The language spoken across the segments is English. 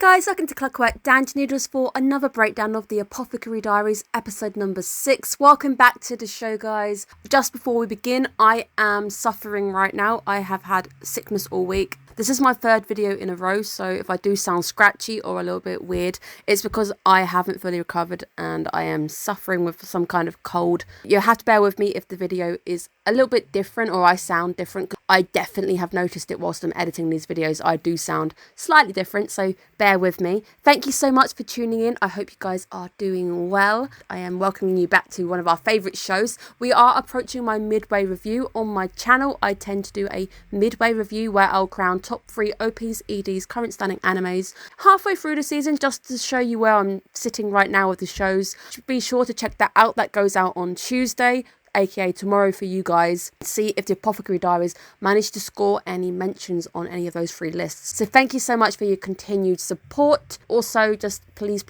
Guys, welcome to Clockwork, down to Noodles for another breakdown of the Apothecary Diaries, episode number 6. Welcome back to the show, guys. Just before we begin, I am suffering right now. I have had sickness all week. This is my third video in a row, so if I do sound scratchy or a little bit weird, it's because I haven't fully recovered and I am suffering with some kind of cold. You have to bear with me if the video is a little bit different or I sound different. I definitely have noticed it whilst I'm editing these videos. I do sound slightly different, so bear with me. Thank you so much for tuning in. I hope you guys are doing well. I am welcoming you back to one of our favourite shows. We are approaching my midway review on my channel. I tend to do a midway review where I'll crown top 3 OPs, EDs, current stunning animes halfway through the season, just to show you where I'm sitting right now with the shows. Be sure to check that out. That goes out on Tuesday, aka tomorrow for you guys. See if the Apothecary Diaries managed to score any mentions on any of those 3 lists. So thank you so much for your continued support. Also, just please,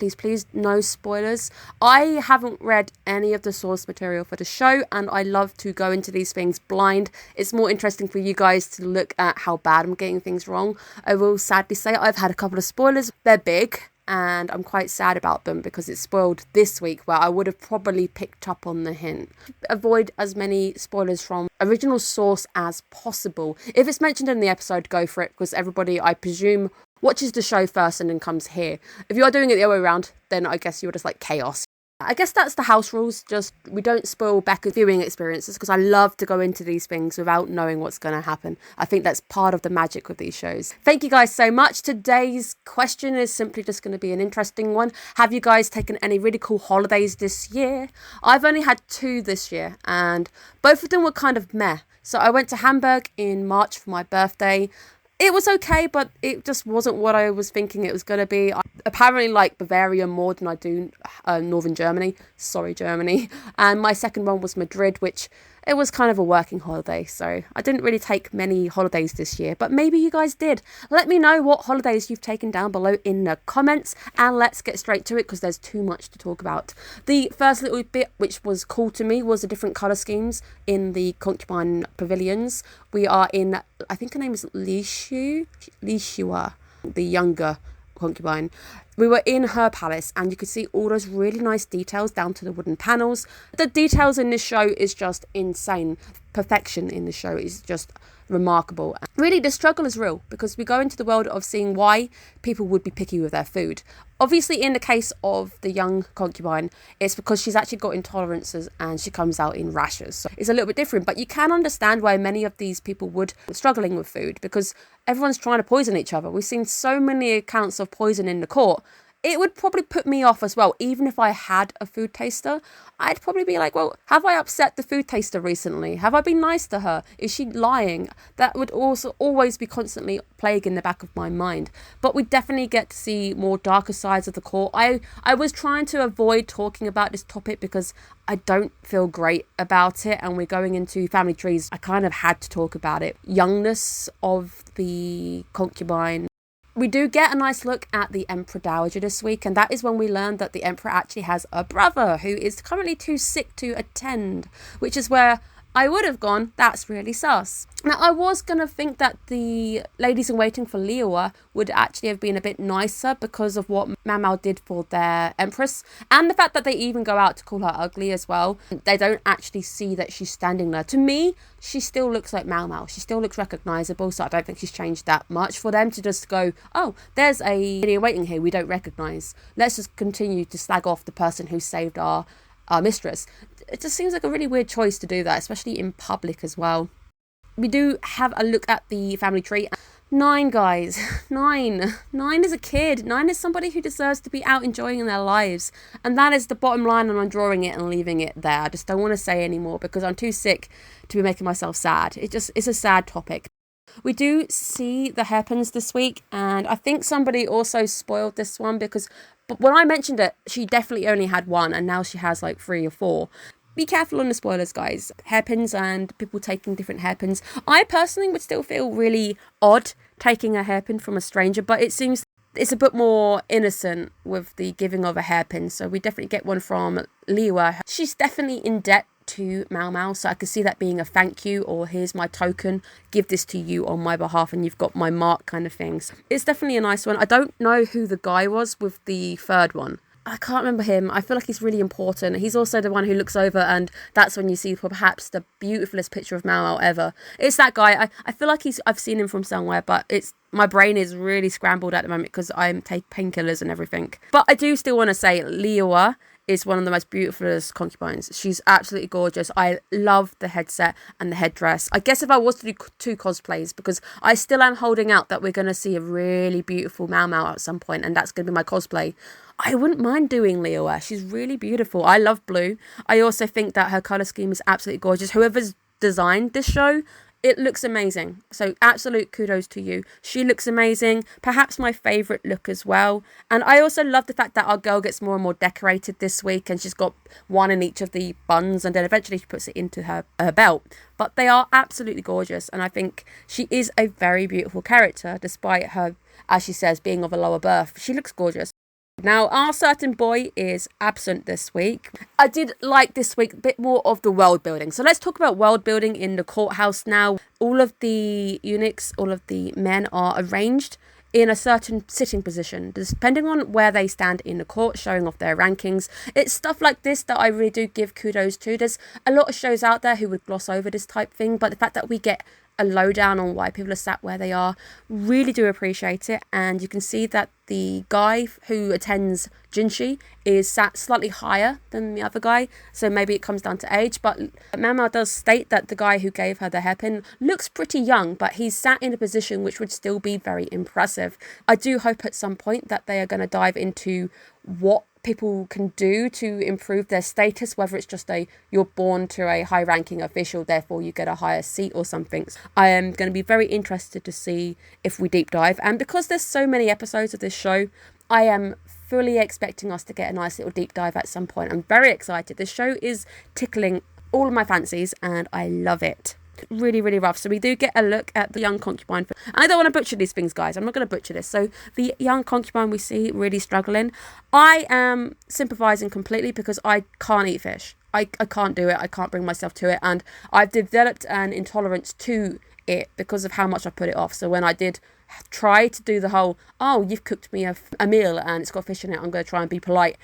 no spoilers. I haven't read any of the source material for the show, and I love to go into these things blind. It's more interesting for you guys to look at how bad I'm getting things wrong. I will sadly say I've had a couple of spoilers. They're big, and I'm quite sad about them because it's spoiled this week where I would have probably picked up on the hint. Avoid as many spoilers from original source as possible. If it's mentioned in the episode, go for it, because everybody, I presume, watches the show first and then comes here. If you are doing it the other way around, then I guess you're just like chaos. I guess that's the house rules, just we don't spoil Becca's viewing experiences, because I love to go into these things without knowing what's going to happen. I think that's part of the magic with these shows. Thank you guys so much. Today's question is simply just going to be an interesting one. Have you guys taken any really cool holidays this year? I've only had 2 this year, and both of them were kind of meh. So I went to Hamburg in March for my birthday. It was okay, but it just wasn't what I was thinking it was going to be. I apparently like Bavaria more than I do Northern Germany. Sorry, Germany. And my second one was Madrid, which it was kind of a working holiday. So I didn't really take many holidays this year, but maybe you guys did. Let me know what holidays you've taken down below in the comments, and let's get straight to it because there's too much to talk about. The first little bit which was cool to me was the different colour schemes in the concubine pavilions. We are in, I think her name is Lishua, the younger concubine. We were in her palace, and you could see all those really nice details down to the wooden panels. The details in this show is just insane. Perfection in the show is just remarkable. Really, the struggle is real, because we go into the world of seeing why people would be picky with their food. Obviously, in the case of the young concubine, it's because she's actually got intolerances and she comes out in rashes. So it's a little bit different, but you can understand why many of these people would be struggling with food, because everyone's trying to poison each other. We've seen so many accounts of poison in the court. It would probably put me off as well. Even if I had a food taster, I'd probably be like, well, have I upset the food taster recently? Have I been nice to her? Is she lying? That would also always be constantly plaguing the back of my mind. But we definitely get to see more darker sides of the court. I was trying to avoid talking about this topic because I don't feel great about it, and we're going into family trees. I kind of had to talk about it. Youngness of the concubine. We do get a nice look at the Emperor Dowager this week, and that is when we learn that the Emperor actually has a brother who is currently too sick to attend, which is where I would have gone, that's really sus. Now, I was going to think that the ladies in waiting for Liua would actually have been a bit nicer because of what Maomao did for their empress, and the fact that they even go out to call her ugly as well. They don't actually see that she's standing there. To me, she still looks like Maomao. She still looks recognisable, so I don't think she's changed that much. For them to just go, oh, there's a lady in waiting here we don't recognise. Let's just continue to slag off the person who saved our mistress. It just seems like a really weird choice to do that, especially in public as well. We do have a look at the family tree. 9, guys. 9 is a kid. 9 is somebody who deserves to be out enjoying their lives, and that is the bottom line, and I'm drawing it and leaving it there. I just don't want to say any more because I'm too sick to be making myself sad. It's a sad topic. We do see the hairpins this week, and I think somebody also spoiled this one because when I mentioned it, she definitely only had 1, and now she has like 3 or 4. Be careful on the spoilers, guys. Hairpins and people taking different hairpins. I personally would still feel really odd taking a hairpin from a stranger, but it seems it's a bit more innocent with the giving of a hairpin. So we definitely get one from Liua. She's definitely in debt to Maomao, so I could see that being a thank you, or here's my token, give this to you on my behalf and you've got my mark kind of things. It's definitely a nice one. I don't know who the guy was with the third one. I can't remember him. I feel like he's really important. He's also the one who looks over, and that's when you see perhaps the beautifulest picture of Maomao ever. It's that guy. I feel like I've seen him from somewhere, but my brain is really scrambled at the moment because I'm taking painkillers and everything. But I do still want to say Liuwa is one of the most beautifulest concubines. She's absolutely gorgeous. I love the headset and the headdress. I guess if I was to do 2 cosplays, because I still am holding out that we're going to see a really beautiful Maomao at some point, and that's going to be my cosplay, I wouldn't mind doing Liuwa. She's really beautiful. I love blue. I also think that her colour scheme is absolutely gorgeous. Whoever's designed this show, it looks amazing. So absolute kudos to you. She looks amazing. Perhaps my favourite look as well. And I also love the fact that our girl gets more and more decorated this week, and she's got one in each of the buns, and then eventually she puts it into her belt. But they are absolutely gorgeous, and I think she is a very beautiful character, despite her, as she says, being of a lower birth. She looks gorgeous. Now, our certain boy is absent this week. I did like this week a bit more of the world building. So let's talk about world building in the courthouse now. All of the eunuchs, all of the men are arranged in a certain sitting position, depending on where they stand in the court, showing off their rankings. It's stuff like this that I really do give kudos to. There's a lot of shows out there who would gloss over this type thing, but the fact that we get a lowdown on why people are sat where they are, really do appreciate it. And you can see that the guy who attends Jinshi is sat slightly higher than the other guy, so maybe it comes down to age. But Maomao does state that the guy who gave her the hairpin looks pretty young, but he's sat in a position which would still be very impressive. I do hope at some point that they are going to dive into what people can do to improve their status, whether it's just you're born to a high ranking official, therefore you get a higher seat or something. I am going to be very interested to see if we deep dive, and because there's so many episodes of this show, I am fully expecting us to get a nice little deep dive at some point. I'm very excited. This show is tickling all of my fancies and I love it. Really, really rough. So we do get a look at the young concubine. And I don't want to butcher these things, guys. I'm not going to butcher this. So the young concubine we see really struggling. I am sympathising completely because I can't eat fish. I can't do it. I can't bring myself to it. And I've developed an intolerance to it because of how much I put it off. So when I did try to do the whole, oh, you've cooked me a meal and it's got fish in it, I'm going to try and be polite,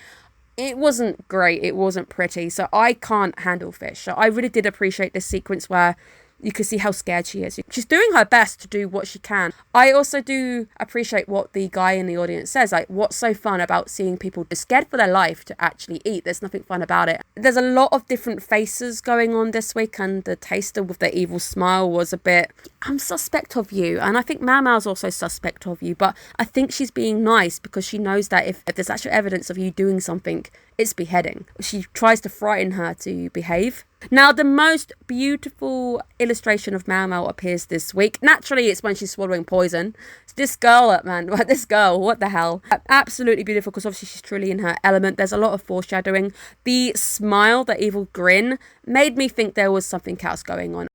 it wasn't great. It wasn't pretty. So I can't handle fish. So I really did appreciate this sequence where you can see how scared she is. She's doing her best to do what she can. I also do appreciate what the guy in the audience says. Like, what's so fun about seeing people scared for their life to actually eat? There's nothing fun about it. There's a lot of different faces going on this week, and the taster with the evil smile was a bit, I'm suspect of you. And I think Maomao's also suspect of you, but I think she's being nice because she knows that if there's actual evidence of you doing something, it's beheading. She tries to frighten her to behave. Now, the most beautiful illustration of Maomao appears this week. Naturally, it's when she's swallowing poison. This girl, what the hell? Absolutely beautiful because obviously she's truly in her element. There's a lot of foreshadowing. The smile, the evil grin, made me think there was something else going on.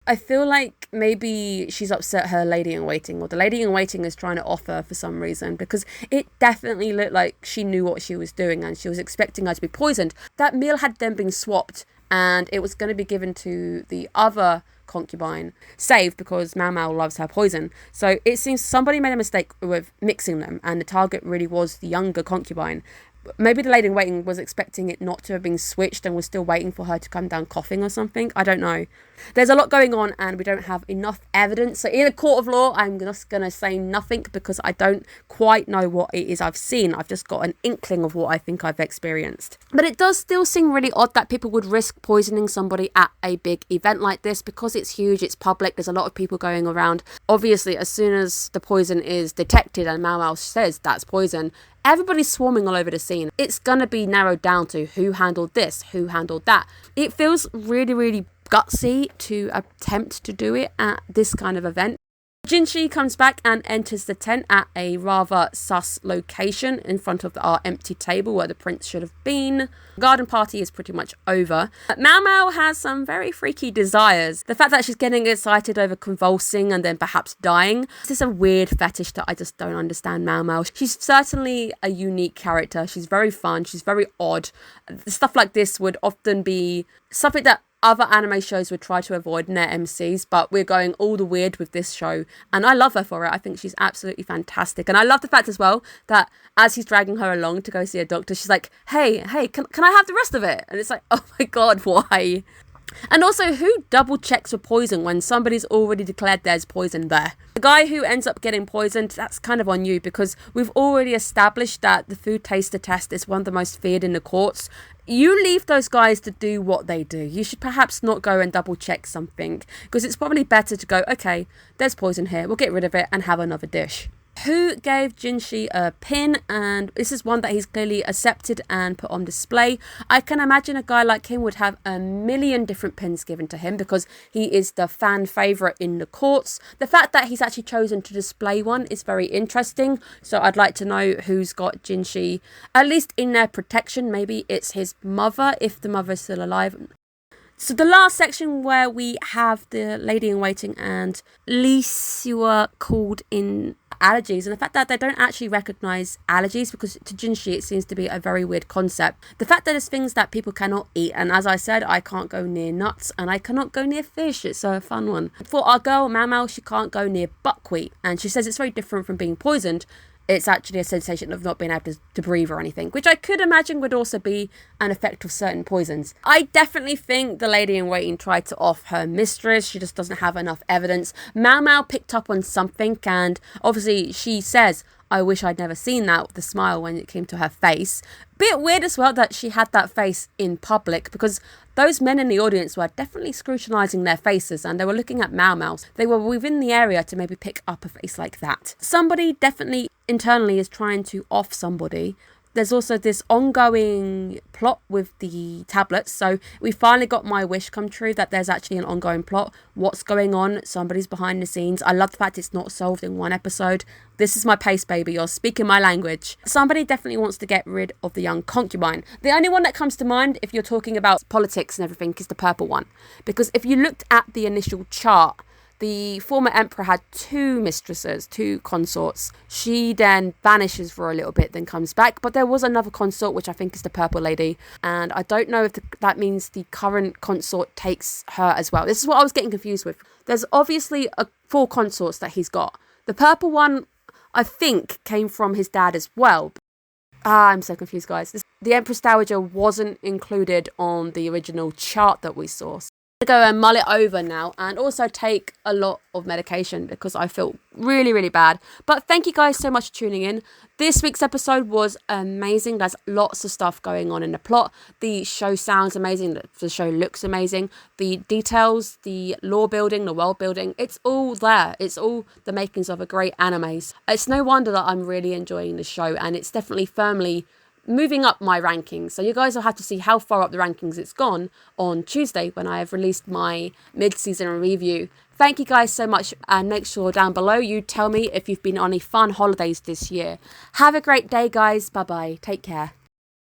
I feel like maybe she's upset her lady-in-waiting, or the lady-in-waiting is trying to offer for some reason, because it definitely looked like she knew what she was doing and she was expecting her to be poisoned. That meal had then been swapped and it was going to be given to the other concubine, saved because Maomao loves her poison. So it seems somebody made a mistake with mixing them and the target really was the younger concubine. Maybe the lady in waiting was expecting it not to have been switched and was still waiting for her to come down coughing or something. I don't know. There's a lot going on and we don't have enough evidence. So in a court of law, I'm just going to say nothing because I don't quite know what it is I've seen. I've just got an inkling of what I think I've experienced. But it does still seem really odd that people would risk poisoning somebody at a big event like this because it's huge, it's public, there's a lot of people going around. Obviously, as soon as the poison is detected and Maomao says that's poison, everybody's swarming all over the scene. It's going to be narrowed down to who handled this, who handled that. It feels really, really gutsy to attempt to do it at this kind of event. Jinshi comes back and enters the tent at a rather sus location in front of our empty table where the prince should have been. The garden party is pretty much over. Maomao has some very freaky desires. The fact that she's getting excited over convulsing and then perhaps dying. This is a weird fetish that I just don't understand Maomao. She's certainly a unique character. She's very fun. She's very odd. Stuff like this would often be something that other anime shows would try to avoid in their MCs, but we're going all the weird with this show, and I love her for it. I think she's absolutely fantastic, and I love the fact as well that as he's dragging her along to go see a doctor, she's like, hey, can I have the rest of it? And it's like, oh my god, why? And also, who double checks for poison when somebody's already declared there's poison there? The guy who ends up getting poisoned, that's kind of on you, because we've already established that the food taster test is one of the most feared in the courts. You leave those guys to do what they do. You should perhaps not go and double check something, because it's probably better to go, okay, there's poison here, we'll get rid of it and have another dish. Who gave Jinshi a pin? And this is one that he's clearly accepted and put on display. I can imagine a guy like him would have a million different pins given to him because he is the fan favourite in the courts. The fact that he's actually chosen to display one is very interesting. So I'd like to know who's got Jinshi, at least in their protection. Maybe it's his mother, if the mother's still alive. So the last section where we have the lady in waiting and Lisua called in allergies, and the fact that they don't actually recognise allergies, because to Jinshi it seems to be a very weird concept. The fact that there's things that people cannot eat, and as I said, I can't go near nuts and I cannot go near fish. It's a fun one. For our girl Maomao, she can't go near buckwheat, and she says it's very different from being poisoned. It's actually a sensation of not being able to breathe or anything, which I could imagine would also be an effect of certain poisons. I definitely think the lady in waiting tried to off her mistress. She just doesn't have enough evidence. Maomao picked up on something, and obviously she says, I wish I'd never seen that, with the smile when it came to her face. Bit weird as well that she had that face in public, because those men in the audience were definitely scrutinising their faces, and they were looking at Maomao. They were within the area to maybe pick up a face like that. Somebody definitely internally is trying to off somebody. There's also this ongoing plot with the tablets. So we finally got my wish come true that there's actually an ongoing plot. What's going on? Somebody's behind the scenes. I love the fact it's not solved in one episode. This is my pace, baby. You're speaking my language. Somebody definitely wants to get rid of the young concubine. The only one that comes to mind if you're talking about politics and everything is the purple one. Because if you looked at the initial chart, the former emperor had two mistresses, two consorts. She then vanishes for a little bit, then comes back. But there was another consort, which I think is the purple lady. And I don't know if that means the current consort takes her as well. This is what I was getting confused with. There's obviously 4 consorts that he's got. The purple one, I think, came from his dad as well. I'm so confused, guys. The Empress Dowager wasn't included on the original chart that we saw. Go and mull it over now, and also take a lot of medication because I feel really bad. But thank you guys so much for tuning in. This week's episode was amazing. There's lots of stuff going on in the plot. The show sounds amazing. The show looks amazing. The details, the lore building, the world building, it's all there. It's all the makings of a great anime. It's no wonder that I'm really enjoying the show, and it's definitely firmly moving up my rankings. So you guys will have to see how far up the rankings it's gone on Tuesday when I have released my mid-season review. Thank you guys so much, and make sure down below you tell me if you've been on any fun holidays this year. Have a great day, guys. Bye bye. Take care.